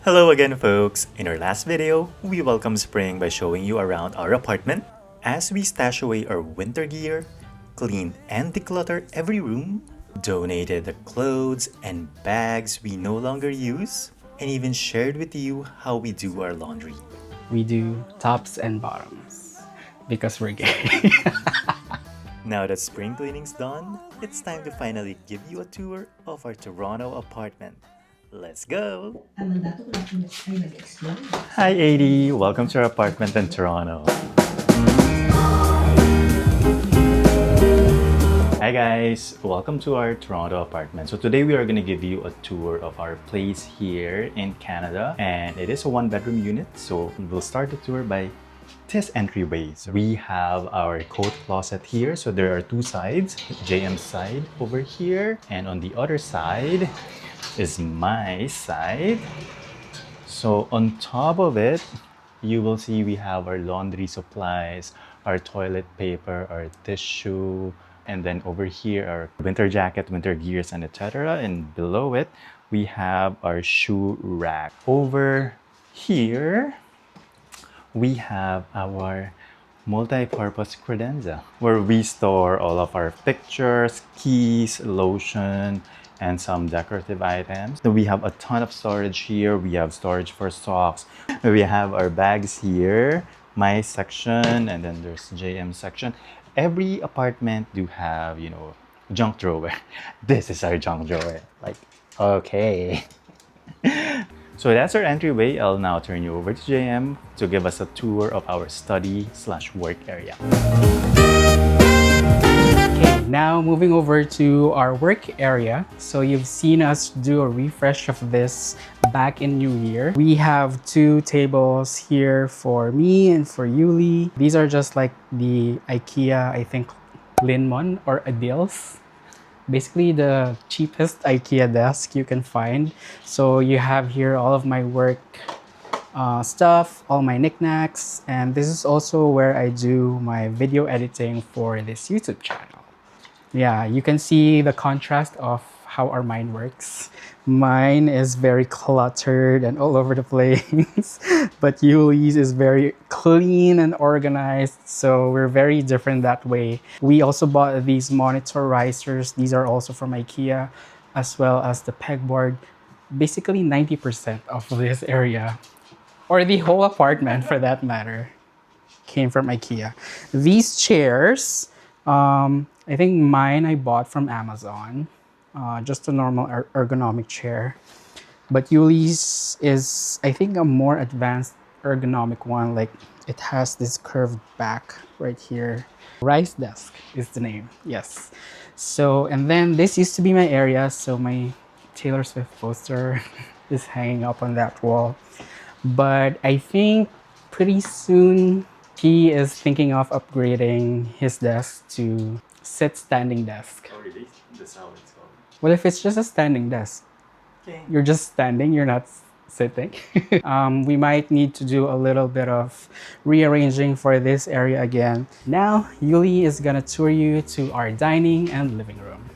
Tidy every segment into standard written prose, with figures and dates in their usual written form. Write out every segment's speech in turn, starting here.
Hello again, folks. In our last video, we welcomed spring by showing you around our apartment as we stash away our winter gear, cleaned and decluttered every room, donated the clothes and bags we no longer use, and even shared with you how we do our laundry. We do tops and bottoms because we're gay. Now that spring cleaning's done, it's time to finally give you a tour of our Toronto apartment. Let's go! Hi, AD! Welcome to our apartment in Toronto. Hi guys! Welcome to our Toronto apartment. So today we are going to give you a tour of our place here in Canada. And it is a one-bedroom unit. So we'll start the tour by this entryway. So we have our coat closet here. So there are two sides. JM's side over here. And on the other side is my side. So on top of it, you will see we have our laundry supplies, our toilet paper, our tissue, and then over here our winter jacket, winter gears, and etc. And below it, we have our shoe rack. Over here, we have our multi-purpose credenza where we store all of our pictures, keys, lotion, and some decorative items. So we have a ton of storage here. We have storage for socks. We have our bags here, my section, and then there's JM section. Every apartment do have, junk drawer. This is our junk drawer. Like, okay. So that's our entryway. I'll now turn you over to JM to give us a tour of our study/work area. Okay, now moving over to our work area. So you've seen us do a refresh of this back in New Year. We have two tables here for me and for Yuli. These are just like the IKEA, I think, Linmon or Adils. Basically the cheapest IKEA desk you can find. So you have here all of my work stuff, all my knickknacks, and this is also where I do my video editing for this YouTube channel. Yeah, you can see the contrast of how our mind works. Mine is very cluttered and all over the place, but Yuli's is very clean and organized, so we're very different that way. We also bought these monitor risers. These are also from IKEA, as well as the pegboard. Basically 90% of this area, or the whole apartment for that matter, came from IKEA. These chairs, I think mine I bought from Amazon. Just a normal ergonomic chair. But Yuli's is, I think, a more advanced ergonomic one. Like, it has this curved back right here. Rice desk is the name, yes. So, and then this used to be my area. So my Taylor Swift poster is hanging up on that wall. But I think pretty soon he is thinking of upgrading his desk to sit standing desk. Oh, really? That's how it's called. What if it's just a standing desk? Okay. You're just standing, you're not sitting. We might need to do a little bit of rearranging for this area again. Now, Yuli is gonna tour you to our dining and living room.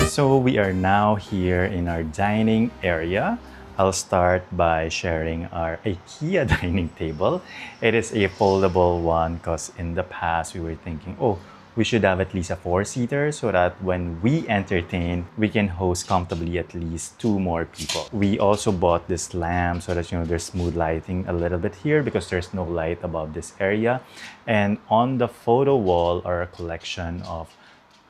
So we are now here in our dining area. I'll start by sharing our IKEA dining table. It is a foldable one because in the past we were thinking, oh, we should have at least a 4-seater so that when we entertain, we can host comfortably at least 2 more people. We also bought this lamp so that there's smooth lighting a little bit here because there's no light above this area. And on the photo wall are a collection of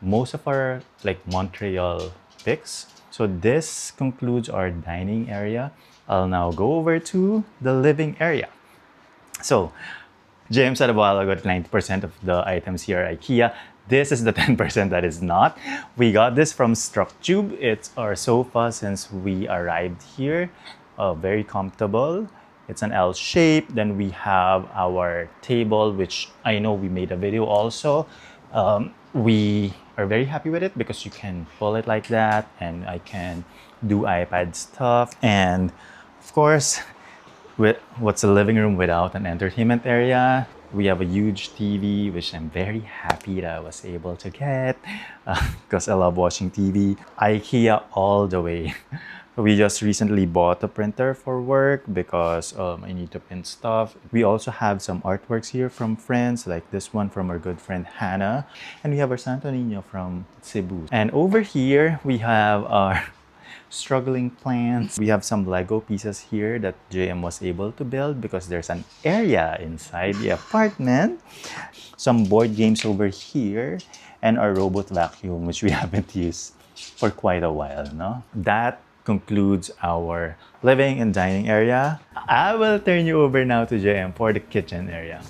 most of our Montreal pics. So this concludes our dining area. I'll now go over to the living area. So James said a while ago that 90% of the items here are IKEA. This is the 10% that is not. We got this from Structube. It's our sofa since we arrived here. Very comfortable. It's an L shape. Then we have our table, which I know we made a video also. We are very happy with it because you can pull it like that and I can do iPad stuff. And of course, What's a living room without an entertainment area? We have a huge TV, which I'm very happy that I was able to get because I love watching TV. IKEA all the way. We just recently bought a printer for work because I need to print stuff. We also have some artworks here from friends, like this one from our good friend Hannah. And we have our Santo Niño from Cebu. And over here, we have our struggling plants. We have some Lego pieces here that JM was able to build because there's an area inside the apartment. Some board games over here and our robot vacuum, which we haven't used for quite a while, no? That concludes our living and dining area. I will turn you over now to JM for the kitchen area.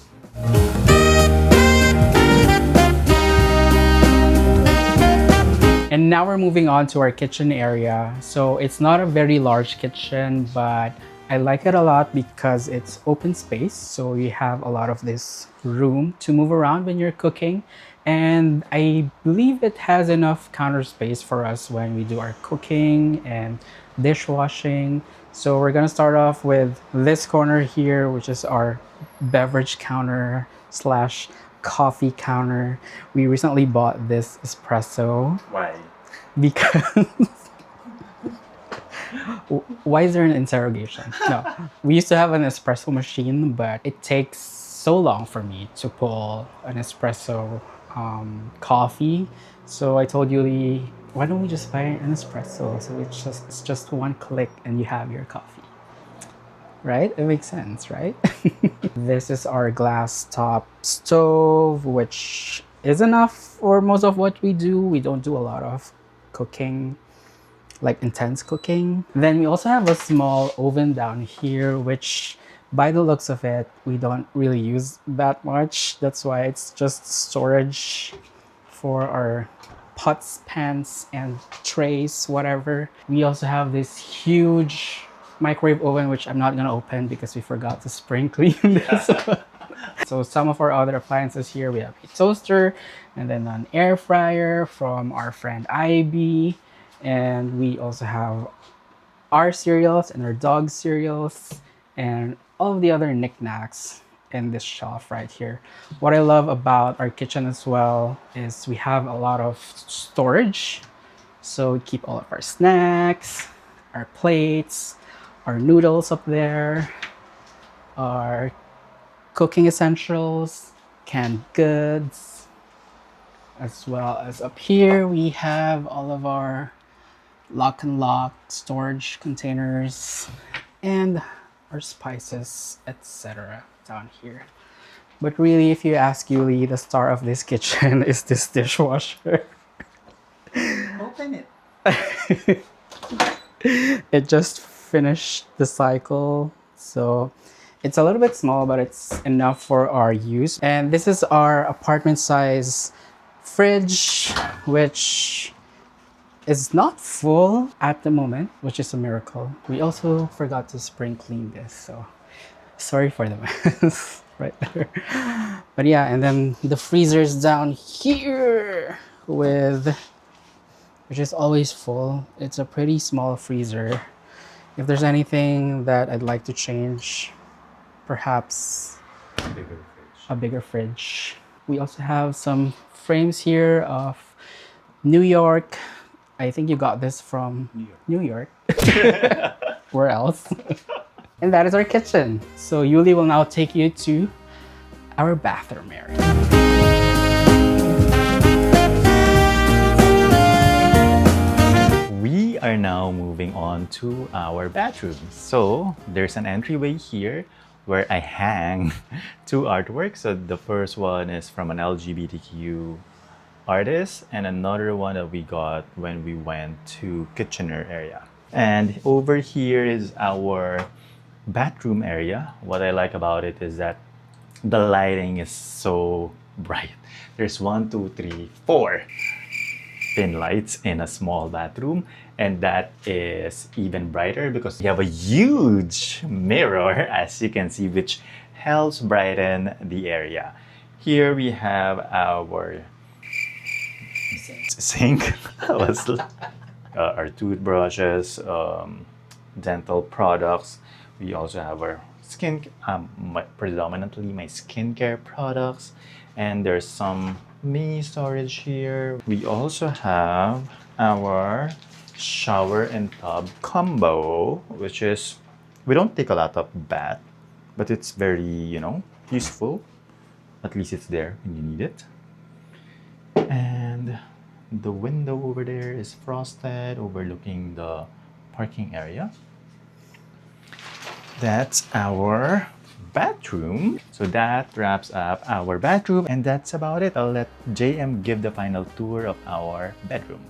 And now we're moving on to our kitchen area. So it's not a very large kitchen, but I like it a lot because it's open space. So you have a lot of this room to move around when you're cooking. And I believe it has enough counter space for us when we do our cooking and dishwashing. So we're gonna start off with this corner here, which is our beverage counter slash coffee counter. We recently bought this espresso. Why? Because why is there an interrogation? No, we used to have an espresso machine, but it takes so long for me to pull an espresso coffee. So I told Yuli, why don't we just buy an espresso? So it's just one click and you have your coffee. Right? It makes sense, right? This is our glass top stove, which is enough for most of what we do. We don't do a lot of cooking, like intense cooking. Then we also have a small oven down here, which by the looks of it, we don't really use that much. That's why it's just storage for our pots, pans, and trays, whatever. We also have this huge microwave oven, which I'm not gonna open because we forgot to spring clean this. So some of our other appliances here, we have a toaster and then an air fryer from our friend Ivy. And we also have our cereals and our dog cereals and all of the other knickknacks in this shelf right here. What I love about our kitchen as well is we have a lot of storage. So we keep all of our snacks, our plates, our noodles up there, our cooking essentials, canned goods, as well as up here we have all of our lock and lock storage containers and our spices, etc. down here. But really, if you ask Yuli, the star of this kitchen is this dishwasher. Open it. It just finished the cycle, so it's a little bit small, but it's enough for our use. And this is our apartment size fridge, which is not full at the moment, which is a miracle. We also forgot to spring clean this, so sorry for the mess right there. But yeah, and then the freezer's down here which is always full. It's a pretty small freezer. If there's anything that I'd like to change, perhaps a bigger fridge. We also have some frames here of New York. I think you got this from New York. Where else? And that is our kitchen. So Yuli will now take you to our bathroom area. We are now moving on to our bathroom. So there's an entryway here where I hang two artworks. So the first one is from an LGBTQ artist and another one that we got when we went to Kitchener area. And over here is our bathroom area. What I like about it is that the lighting is so bright. There's 1, 2, 3, 4 pin lights in a small bathroom, and that is even brighter because we have a huge mirror, as you can see, which helps brighten the area. Here we have our sink, our toothbrushes, dental products. We also have our predominantly my skincare products, and there's some mini storage here. We also have our shower and tub combo, which is, we don't take a lot of bath, but it's very, you know, useful. At least it's there when you need it. And the window over there is frosted, overlooking the parking area. That's our bathroom. So that wraps up our bathroom, and that's about it. I'll let JM give the final tour of our bedroom.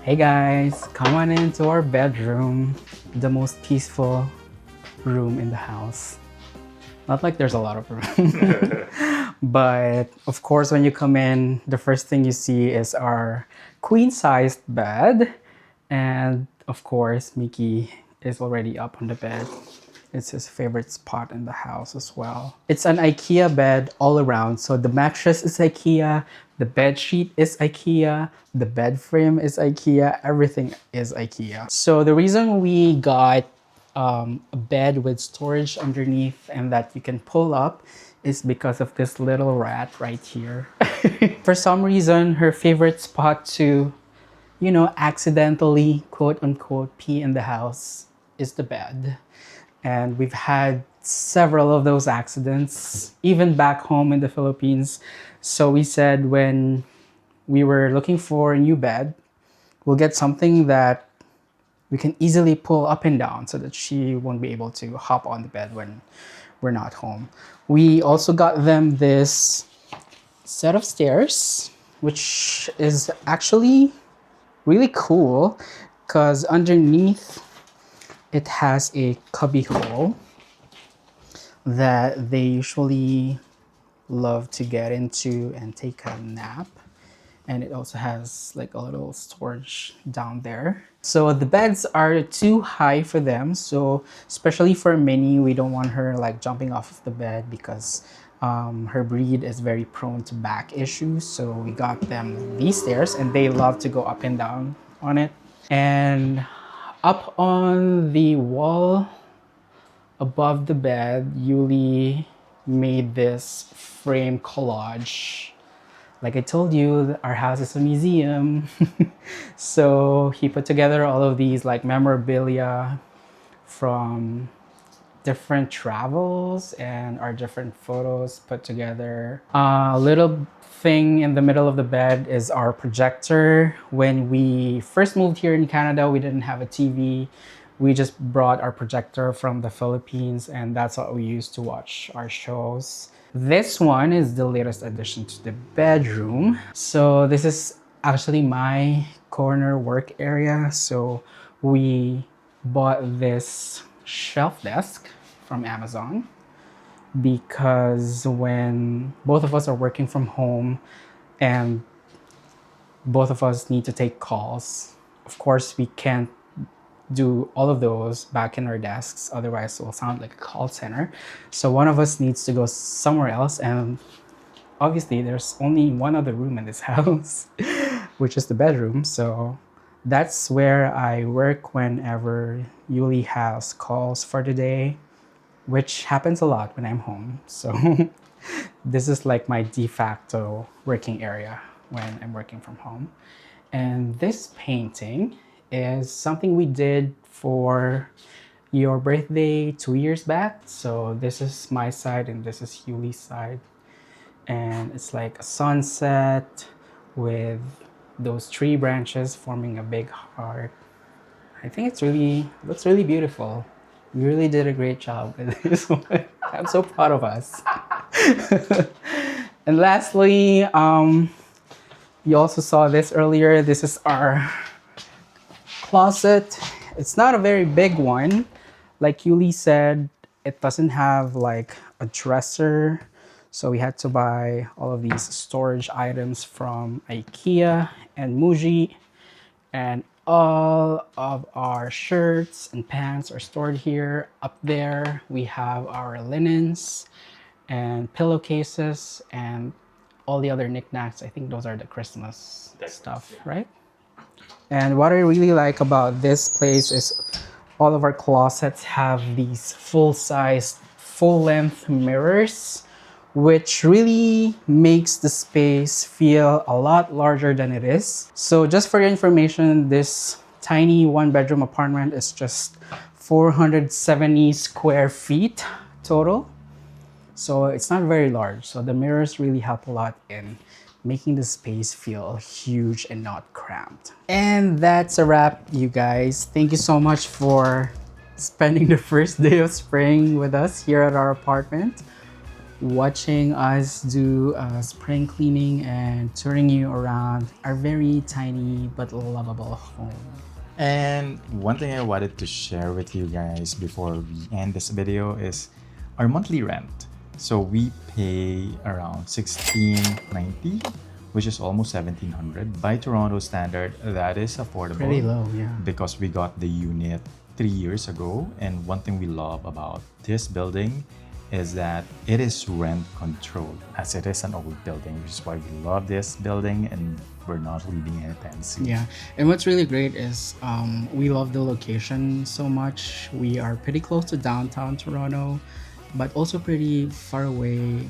Hey guys, come on into our bedroom, the most peaceful room in the house. Not like there's a lot of room. But of course, when you come in, the first thing you see is our queen-sized bed. And of course, Mickey is already up on the bed. It's his favorite spot in the house as well. It's an IKEA bed all around. So the mattress is IKEA, the bed sheet is IKEA, the bed frame is IKEA, everything is IKEA. So the reason we got a bed with storage underneath and that you can pull up is because of this little rat right here. For some reason, her favorite spot to, you know, accidentally, quote unquote, pee in the house is the bed. And we've had several of those accidents, even back home in the Philippines. So we said when we were looking for a new bed, we'll get something that we can easily pull up and down so that she won't be able to hop on the bed when we're not home. We also got them this set of stairs, which is actually really cool because underneath it has a cubby hole that they usually love to get into and take a nap. And it also has like a little storage down there. So the beds are too high for them. So especially for Minnie, we don't want her like jumping off of the bed because her breed is very prone to back issues. So we got them these stairs and they love to go up and down on it. And up on the wall above the bed, Yuli made this frame collage. Like I told you, our house is a museum. So he put together all of these like memorabilia from different travels and our different photos put together. A little thing in the middle of the bed is our projector. When we first moved here in Canada, we didn't have a TV. We just brought our projector from the Philippines and that's what we used to watch our shows. This one is the latest addition to the bedroom. So this is actually my corner work area. So we bought this shelf desk from Amazon because when both of us are working from home and both of us need to take calls, of course we can't do all of those back in our desks, otherwise it will sound like a call center. So one of us needs to go somewhere else, and obviously there's only one other room in this house, which is the bedroom. So that's where I work whenever Yuli has calls for the day, which happens a lot when I'm home. So this is like my de facto working area when I'm working from home. And this painting is something we did for your birthday 2 years back. So this is my side and this is Yuli's side. And it's like a sunset with those tree branches forming a big heart. I think it's looks really beautiful. We really did a great job with this one. I'm so proud of us. And lastly, you also saw this earlier. This is our closet. It's not a very big one. Like Yuli said, it doesn't have like a dresser. So we had to buy all of these storage items from IKEA and Muji. And all of our shirts and pants are stored here. Up there, we have our linens and pillowcases and all the other knickknacks. I think those are the Christmas That's stuff, yeah. right? And what I really like about this place is all of our closets have these full-size, full-length mirrors, which really makes the space feel a lot larger than it is. So just for your information, this tiny one-bedroom apartment is just 470 square feet total. So it's not very large. So the mirrors really help a lot in making the space feel huge and not cramped. And that's a wrap, you guys. Thank you so much for spending the first day of spring with us here at our apartment, watching us do spring cleaning and touring you around our very tiny but lovable home. And one thing I wanted to share with you guys before we end this video is our monthly rent. So we pay around $16.90, which is almost $1,700. By Toronto standard, that is affordable. Pretty low, yeah. Because we got the unit 3 years ago. And one thing we love about this building is that it is rent controlled, as it is an old building, which is why we love this building and we're not leaving anytime soon. Yeah, and what's really great is we love the location so much. We are pretty close to downtown Toronto, but also pretty far away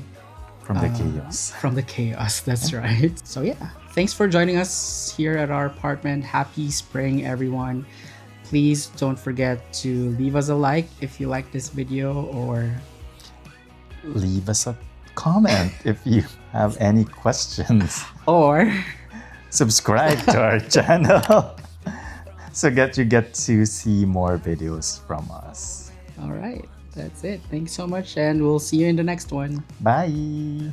From the chaos. From the chaos, that's right. So yeah, thanks for joining us here at our apartment. Happy spring, everyone. Please don't forget to leave us a like if you like this video, or leave us a comment if you have any questions. Or subscribe to our channel so you get to see more videos from us. All right, that's it. Thanks so much, and we'll see you in the next one. Bye.